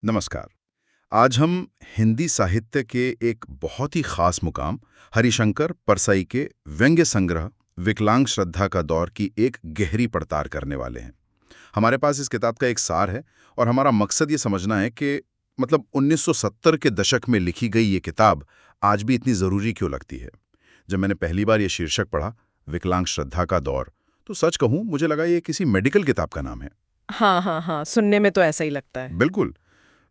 नमस्कार। आज हम हिंदी साहित्य के एक बहुत ही खास मुकाम हरिशंकर परसाई के व्यंग्य संग्रह विकलांग श्रद्धा का दौर की एक गहरी पड़ताल करने वाले हैं। हमारे पास इस किताब का एक सार है और हमारा मकसद ये समझना है कि 1970 के दशक में लिखी गई ये किताब आज भी इतनी ज़रूरी क्यों लगती है। जब मैंने पहली बार ये शीर्षक पढ़ा, विकलांग श्रद्धा का दौर, तो सच कहूँ मुझे लगा ये किसी मेडिकल किताब का नाम है। हाँ हाँ हाँ, सुनने में तो ऐसा ही लगता है। बिल्कुल।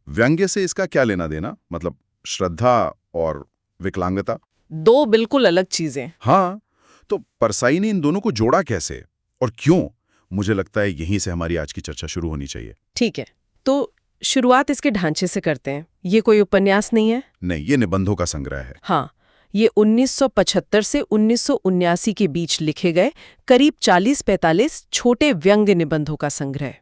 व्यंग्य से इसका क्या लेना देना, श्रद्धा और विकलांगता। दो बिल्कुल अलग चीजें। हाँ, तो परसाई ने इन दोनों को जोड़ा कैसे और क्यों? मुझे लगता है यहीं से हमारी आज की चर्चा शुरू होनी चाहिए। ठीक है, तो शुरुआत इसके ढांचे से करते हैं। ये कोई उपन्यास नहीं है। नहीं, ये निबंधों का संग्रह है। हाँ, ये 1975 से 1979 के बीच लिखे गए करीब 40-45 छोटे व्यंग्य निबंधों का संग्रह।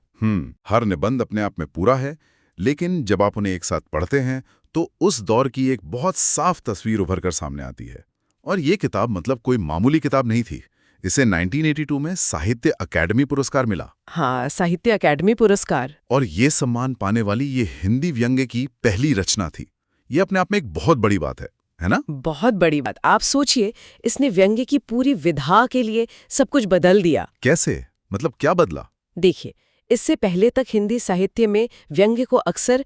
हर निबंध अपने आप में पूरा है, लेकिन जब आप उन्हें एक साथ पढ़ते हैं तो उस दौर की एक बहुत साफ तस्वीर उभर कर सामने आती है। और ये किताब कोई मामूली किताब नहीं थी। इसे 1982 में साहित्य अकादमी पुरस्कार मिला। हाँ, साहित्य अकादमी पुरस्कार। और ये सम्मान पाने वाली ये हिंदी व्यंग्य की पहली रचना थी। ये अपने आप में एक बहुत बड़ी बात है ना? बहुत बड़ी बात। आप सोचिए, इसने व्यंग्य की पूरी विधा के लिए सब कुछ बदल दिया। कैसे? क्या बदला? देखिए, इससे पहले तक हिंदी साहित्य में व्यंग्य को अक्सर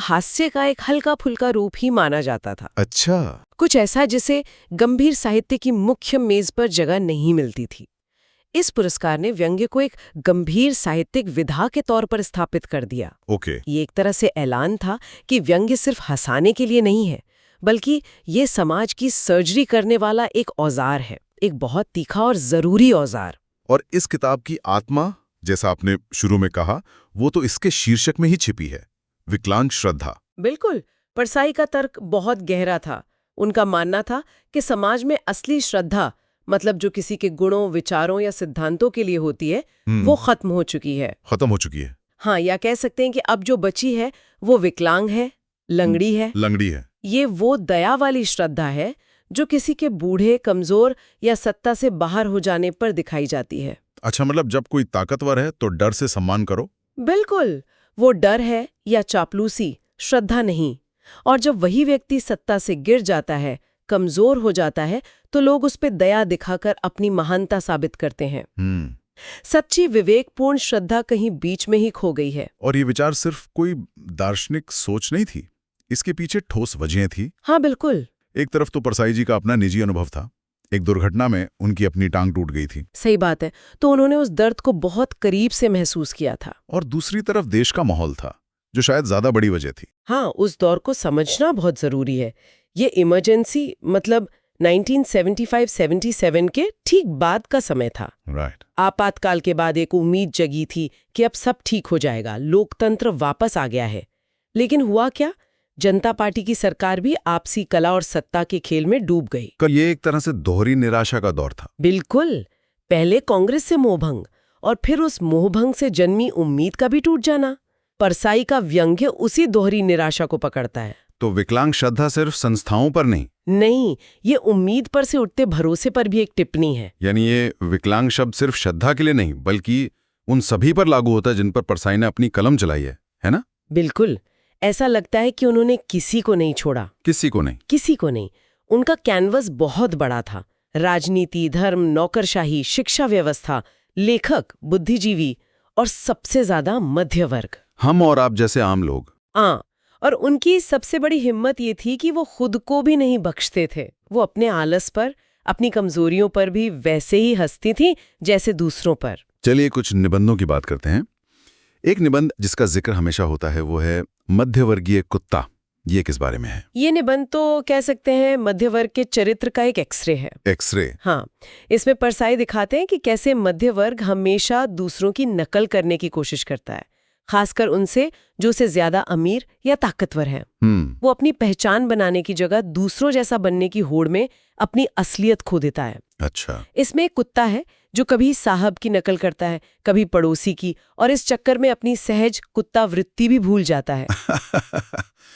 हास्य का एक हल्का फुल्का रूप ही माना जाता था। अच्छा। कुछ ऐसा जिसे गंभीर साहित्य की मुख्य मेज पर जगह नहीं मिलती थी। इस पुरस्कार ने व्यंग्य को एक गंभीर साहित्यिक विधा के तौर पर स्थापित कर दिया। ओके। ये एक तरह से ऐलान था कि व्यंग्य सिर्फ हंसाने के लिए नहीं है, बल्कि ये समाज की सर्जरी करने वाला एक औजार है, एक बहुत तीखा और जरूरी औजार। और इस किताब की आत्मा, जैसा आपने शुरू में कहा, वो तो इसके शीर्षक में ही छिपी है, विकलांग श्रद्धा। बिल्कुल। परसाई का तर्क बहुत गहरा था। उनका मानना था कि समाज में असली श्रद्धा, जो किसी के गुणों, विचारों या सिद्धांतों के लिए होती है, वो खत्म हो चुकी है। खत्म हो चुकी है। हाँ, या कह सकते हैं कि अब जो बची है वो विकलांग है, लंगड़ी है। लंगड़ी है। ये वो दया वाली श्रद्धा है जो किसी के बूढ़े, कमजोर या सत्ता से बाहर हो जाने पर दिखाई जाती है। अच्छा, जब कोई ताकतवर है तो डर से सम्मान करो। बिल्कुल। वो डर है या चापलूसी, श्रद्धा नहीं। और जब वही व्यक्ति सत्ता से गिर जाता है, कमजोर हो जाता है, तो लोग उस पे दया दिखाकर अपनी महानता साबित करते हैं। सच्ची विवेकपूर्ण श्रद्धा कहीं बीच में ही खो गई है। और ये विचार सिर्फ कोई दार्शनिक सोच नहीं थी, इसके पीछे ठोस वजहें थी। हाँ, बिल्कुल। एक तरफ तो परसाई जी का अपना निजी अनुभव था। एक दुर्घटना में उनकी अपनी टांग टूट गई थी। सही बात है। तो उन्होंने उस दर्द को बहुत करीब से महसूस किया था। और दूसरी तरफ देश का माहौल था, जो शायद ज्यादा बड़ी वजह थी। हाँ, उस दौर को समझना बहुत जरूरी है। ये इमरजेंसी 1975-77 के ठीक बाद का समय था। राइट। आपातकाल के बाद एक उम्मीद जगी थी कि अब सब ठीक हो जाएगा, लोकतंत्र वापस आ गया है। लेकिन हुआ क्या? जनता पार्टी की सरकार भी आपसी कला और सत्ता के खेल में डूब गई। ये एक तरह से दोहरी निराशा का दौर था। बिल्कुल। पहले कांग्रेस से मोहभंग, और फिर उस मोहभंग से जन्मी उम्मीद का भी टूट जाना। परसाई का व्यंग्य उसी दोहरी निराशा को पकड़ता है। तो विकलांग श्रद्धा सिर्फ संस्थाओं पर नहीं, ये उम्मीद पर से उठते भरोसे पर भी एक टिप्पणी है। यानी ये विकलांग शब्द सिर्फ श्रद्धा के लिए नहीं, बल्कि उन सभी पर लागू होता है जिन पर परसाई ने अपनी कलम चलाई है ना? बिल्कुल। ऐसा लगता है कि उन्होंने किसी को नहीं छोड़ा। किसी को नहीं। उनका कैनवस बहुत बड़ा था। राजनीति, धर्म, नौकरशाही, शिक्षा व्यवस्था, लेखक, बुद्धिजीवी और सबसे ज्यादा मध्य वर्ग, हम और आप जैसे आम लोग। और उनकी सबसे बड़ी हिम्मत ये थी कि वो खुद को भी नहीं बख्शते थे। वो अपने आलस पर, अपनी कमजोरियों पर भी वैसे ही हंसती थी जैसे दूसरों पर। चलिए कुछ निबंधों की बात करते हैं। एक निबंध जिसका जिक्र हमेशा होता है वो है मध्यवर्गीय कुत्ता। ये किस बारे में है? ये निबंध तो कह सकते हैं मध्य वर्ग के चरित्र का एक एक्सरे है। एक्सरे? हाँ। इसमें परसाई दिखाते हैं कि कैसे मध्य वर्ग हमेशा दूसरों की नकल करने की कोशिश करता है, खासकर उनसे जो से ज्यादा अमीर या ताकतवर हैं। वो अपनी पहचान बनाने की जगह दूसरों जैसा बनने की होड़ में अपनी असलियत खो देता है। अच्छा। इसमें एक कुत्ता है जो कभी साहब की नकल करता है, कभी पड़ोसी की, और इस चक्कर में अपनी सहज कुत्ता वृत्ति भी भूल जाता है।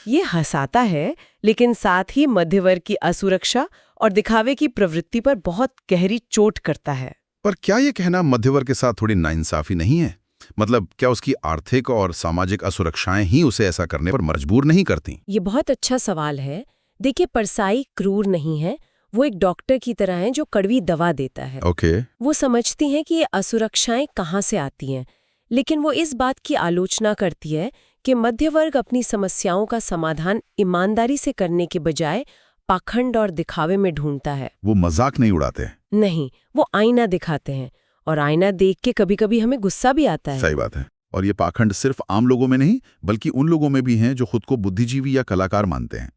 ये हंसाता है, लेकिन साथ ही मध्य वर्ग की असुरक्षा और दिखावे की प्रवृत्ति पर बहुत गहरी चोट करता है। पर क्या ये कहना मध्य वर्ग के साथ थोड़ी नाइंसाफी नहीं है? मतलब क्या उसकी आर्थिक और सामाजिक असुरक्षाएं ही उसे ऐसा करने पर मजबूर नहीं करती? ये बहुत अच्छा सवाल है। देखिए, परसाई क्रूर नहीं है। वो एक डॉक्टर की तरह है जो कड़वी दवा देता है। ओके। वो समझती हैं कि ये असुरक्षाएं कहाँ से आती हैं, लेकिन वो इस बात की आलोचना करती है कि मध्य वर्ग अपनी समस्याओं का समाधान ईमानदारी से करने के बजाय पाखंड और दिखावे में ढूंढता है। वो मजाक नहीं उड़ाते? नहीं, वो आईना दिखाते हैं, और आईना देख के कभी-कभी हमें गुस्सा भी आता है। सही बात है। और ये पाखंड सिर्फ आम लोगों में नहीं बल्कि उन लोगों में भी हैं जो खुद को बुद्धिजीवी या कलाकार मानते हैं।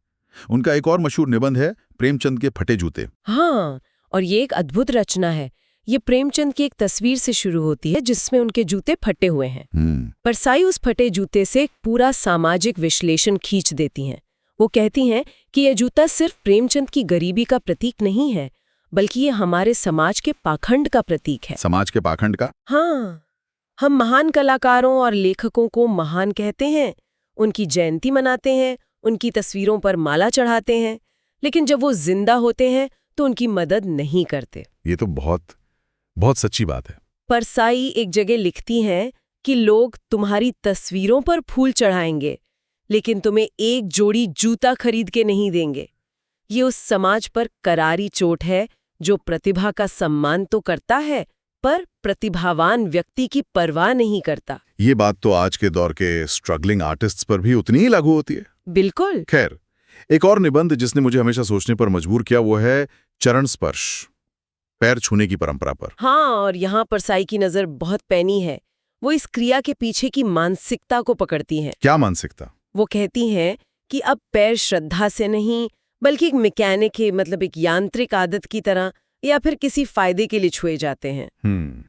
उनका एक और मशहूर निबंध है प्रेमचंद के फटे जूते। हाँ, और ये एक अद्भुत रचना है। ये प्रेमचंद की एक तस्वीर से शुरू होती है जिसमें उनके जूते फटे हुए हैं। परसाई उस फटे जूते से एक पूरा सामाजिक विश्लेषण खींच देती हैं। वो कहती हैं कि यह जूता सिर्फ प्रेमचंद की गरीबी का प्रतीक नहीं है, बल्कि ये हमारे समाज के पाखंड का प्रतीक है। समाज के पाखंड का? हाँ, हम महान कलाकारों और लेखकों को महान कहते हैं, उनकी जयंती मनाते हैं, उनकी तस्वीरों पर माला चढ़ाते हैं, लेकिन जब वो जिंदा होते हैं तो उनकी मदद नहीं करते। ये तो बहुत बहुत सच्ची बात है। परसाई एक जगह लिखती हैं कि लोग तुम्हारी तस्वीरों पर फूल चढ़ाएंगे, लेकिन तुम्हें एक जोड़ी जूता खरीद के नहीं देंगे। ये उस समाज पर करारी चोट है जो प्रतिभा का सम्मान तो करता है, पर प्रतिभावान व्यक्ति की परवाह नहीं करता। ये बात तो आज के दौर के स्ट्रगलिंग आर्टिस्ट्स पर भी उतनी ही लागू होती है। बिल्कुल। खैर, एक और निबंध जिसने मुझे हमेशा सोचने पर मजबूर किया वो है चरण स्पर्श, पैर छूने की परंपरा पर। हाँ, और यहाँ परसाई की नजर बहुत पैनी है। वो इस क्रिया के पीछे की मानसिकता को पकड़ती हैं। क्या मानसिकता? वो कहती हैं कि अब पैर श्रद्धा से नहीं, बल्कि एक मैकेनिक है, मतलब एक यांत्रिक आदत की तरह या फिर किसी फायदे के लिए छुए जाते हैं।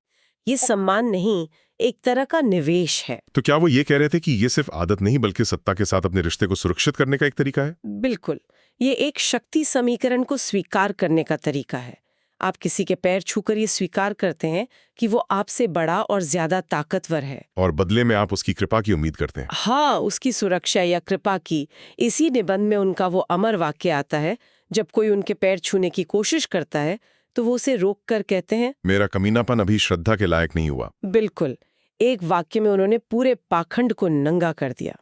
ये सम्मान नहीं, एक तरह का निवेश है। तो क्या वो ये कह रहे थे कि ये सिर्फ आदत नहीं बल्कि सत्ता के साथ अपने रिश्ते को सुरक्षित करने का एक तरीका है? बिल्कुल, ये एक शक्ति समीकरण को स्वीकार करने का तरीका है। आप किसी के पैर छूकर ये स्वीकार करते हैं कि वो आपसे बड़ा और ज्यादा ताकतवर है, और बदले में आप उसकी कृपा की उम्मीद करते हैं। हाँ, उसकी सुरक्षा या कृपा की। इसी निबंध में उनका वो अमर वाक्य आता है, जब कोई उनके पैर छूने की कोशिश करता है तो वो उसे रोक कर कहते हैं, मेरा कमीनापन अभी श्रद्धा के लायक नहीं हुआ। बिल्कुल। एक वाक्य में उन्होंने पूरे पाखंड को नंगा कर दिया।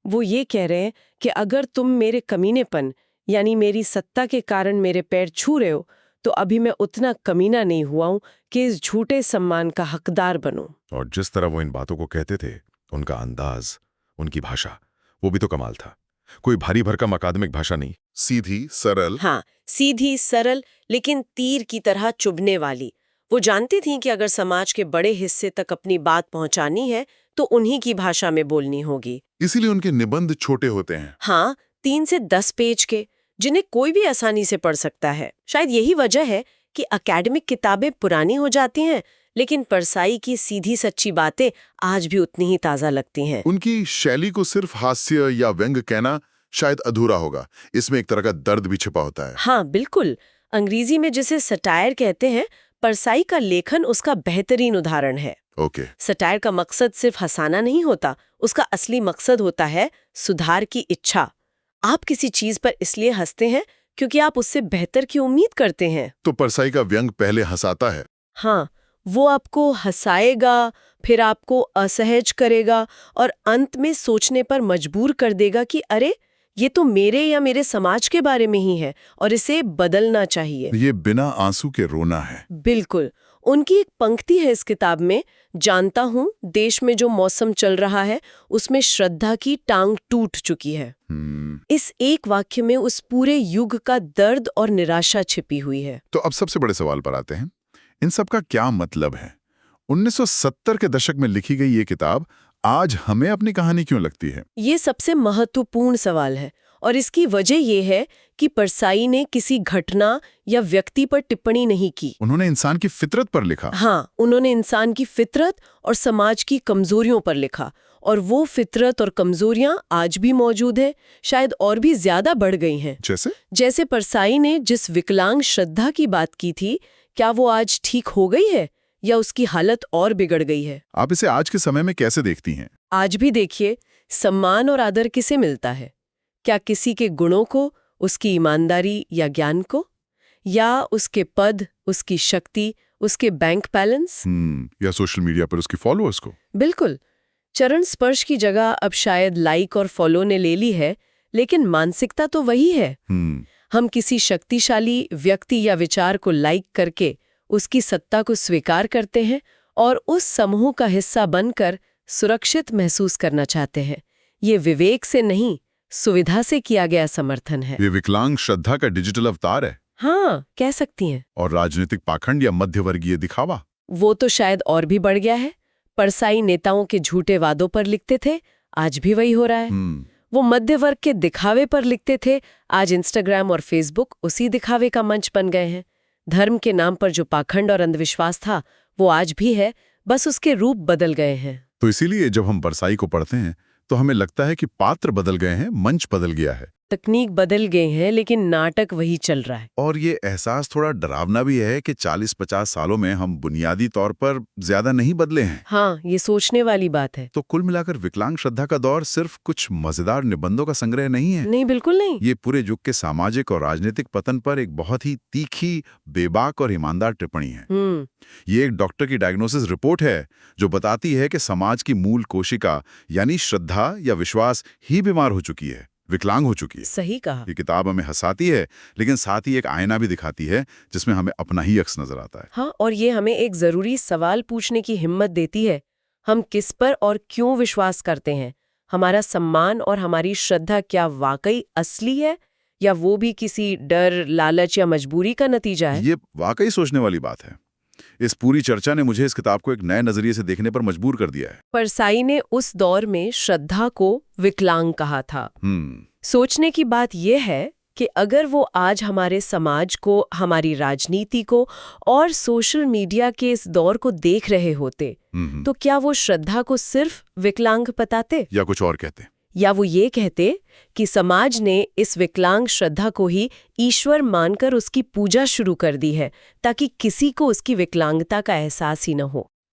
वो ये कह रहे हैं कि अगर तुम मेरे कमीनेपन यानी मेरी सत्ता के कारण मेरे पैर छू रहे हो, तो अभी मैं उतना कमीना नहीं हुआ हूं कि इस झूठे सम्मान का हकदार बनूं। और जिस तरह वो इन बातों को कहते थे, उनका अंदाज, उनकी भाषा, वो भी तो कमाल था। कोई भारी भरकम अकादमिक भाषा नहीं, सीधी सरल। हाँ, सीधी सरल, लेकिन तीर की तरह चुभने वाली। वो जानती थीं कि अगर समाज के बड़े हिस्से तक अपनी बात पहुंचानी है तो उन्हीं की भाषा में बोलनी होगी। इसीलिए उनके निबंध छोटे होते हैं। हाँ, 3 से 10 पेज के, जिन्हें कोई भी आसानी से पढ़ सकता है। शायद यही वजह है कि एकेडमिक किताबें पुरानी हो जाती हैं, लेकिन परसाई की सीधी सच्ची बातें आज भी उतनी ही ताज़ा लगती हैं। उनकी शैली को सिर्फ हास्य या व्यंग कहना शायद अधूरा होगा, इसमें एक तरह का दर्द भी छिपा होता है। हाँ, बिल्कुल। अंग्रेजी में जिसे सटायर कहते हैं, परसाई का लेखन उसका बेहतरीन उदाहरण है। ओके। सटायर का मकसद सिर्फ हंसाना नहीं होता, उसका असली मकसद होता है सुधार की इच्छा। आप किसी चीज पर इसलिए हंसते हैं क्योंकि आप उससे बेहतर की उम्मीद करते हैं। तो परसाई का व्यंग पहले हंसाता है। हाँ, वो आपको हंसाएगा, फिर आपको असहज करेगा और अंत में सोचने पर मजबूर कर देगा कि अरे, ये तो मेरे या मेरे समाज के बारे में ही है और इसे बदलना चाहिए। ये बिना आंसू के रोना है। बिल्कुल। उनकी एक पंक्ति है इस किताब में, जानता हूं देश में जो मौसम चल रहा है उसमें श्रद्धा की टांग टूट चुकी है। इस एक वाक्य में उस पूरे युग का दर्द और निराशा छिपी हुई है। तो अब सबसे बड़े सवाल पर आते हैं, इन सब का क्या मतलब है? 1970 के दशक में लिखी गई ये किताब आज हमें अपनी कहानी क्यों लगती है? ये सबसे महत्वपूर्ण सवाल है, और इसकी वजह ये है कि परसाई ने किसी घटना या व्यक्ति पर टिप्पणी नहीं की। उन्होंने इंसान की फितरत पर लिखा। हाँ, उन्होंने इंसान की फितरत और समाज की कमजोरियों पर लिखा, और वो फितरत और कमजोरियां आज भी मौजूद हैं, शायद और भी ज्यादा बढ़ गई हैं। जैसे परसाई ने जिस विकलांग श्रद्धा की बात की थी, क्या वो आज ठीक हो गई है या उसकी हालत और बिगड़ गई है? आप इसे आज के समय में कैसे देखती हैं? आज भी देखिए, सम्मान और आदर किसे मिलता है? क्या किसी के गुणों को, उसकी ईमानदारी या ज्ञान को, या उसके पद, उसकी शक्ति, उसके बैंक बैलेंस। या सोशल मीडिया पर उसकी फॉलोअर्स को। बिल्कुल। चरण स्पर्श की जगह अब शायद लाइक और फॉलो ने ले ली है, लेकिन मानसिकता तो वही है। हम किसी शक्तिशाली व्यक्ति या विचार को लाइक करके उसकी सत्ता को स्वीकार करते हैं और उस समूह का हिस्सा बनकर सुरक्षित महसूस करना चाहते हैं। ये विवेक से नहीं, सुविधा से किया गया समर्थन है। ये विकलांग श्रद्धा का डिजिटल अवतार है। हाँ, कह सकती हैं। और राजनीतिक पाखंड या मध्यवर्गीय दिखावा, वो तो शायद और भी बढ़ गया है। परसाई नेताओं के झूठे वादों पर लिखते थे, आज भी वही हो रहा है। वो मध्य वर्ग के दिखावे पर लिखते थे, आज इंस्टाग्राम और फेसबुक उसी दिखावे का मंच बन गए हैं। धर्म के नाम पर जो पाखंड और अंधविश्वास था, वो आज भी है, बस उसके रूप बदल गए हैं। तो इसीलिए जब हम परसाई को पढ़ते हैं तो हमें लगता है कि पात्र बदल गए हैं, मंच बदल गया है, तकनीक बदल गए हैं, लेकिन नाटक वही चल रहा है। और ये एहसास थोड़ा डरावना भी है कि 40-50 सालों में हम बुनियादी तौर पर ज्यादा नहीं बदले हैं। हाँ, ये सोचने वाली बात है। तो कुल मिलाकर विकलांग श्रद्धा का दौर सिर्फ कुछ मजेदार निबंधों का संग्रह नहीं है। नहीं, बिल्कुल नहीं। ये पूरे युग के सामाजिक और राजनीतिक पतन पर एक बहुत ही तीखी, बेबाक और ईमानदार टिप्पणी है। ये एक डॉक्टर की डायग्नोसिस रिपोर्ट है जो बताती है कि समाज की मूल कोशिका यानी श्रद्धा या विश्वास ही बीमार हो चुकी है, विकलांग हो चुकी है। सही कहा। ये किताब हमें हंसाती है, लेकिन साथ ही एक आईना भी दिखाती है जिसमें हमें अपना ही अक्स नजर आता है। हाँ, और ये हमें एक जरूरी सवाल पूछने की हिम्मत देती है। हम किस पर और क्यों विश्वास करते हैं? हमारा सम्मान और हमारी श्रद्धा क्या वाकई असली है, या वो भी किसी डर, लालच या मजबूरी का नतीजा है? ये वाकई सोचने वाली बात है। इस पूरी चर्चा ने मुझे इस किताब को एक नए नजरिए से देखने पर मजबूर कर दिया है। परसाई ने उस दौर में श्रद्धा को विकलांग कहा था। सोचने की बात यह है कि अगर वो आज हमारे समाज को, हमारी राजनीति को और सोशल मीडिया के इस दौर को देख रहे होते, तो क्या वो श्रद्धा को सिर्फ विकलांग बताते, या कुछ और कहते, या वो ये कहते कि समाज ने इस विकलांग श्रद्धा को ही ईश्वर मानकर उसकी पूजा शुरू कर दी है, ताकि किसी को उसकी विकलांगता का एहसास ही न हो।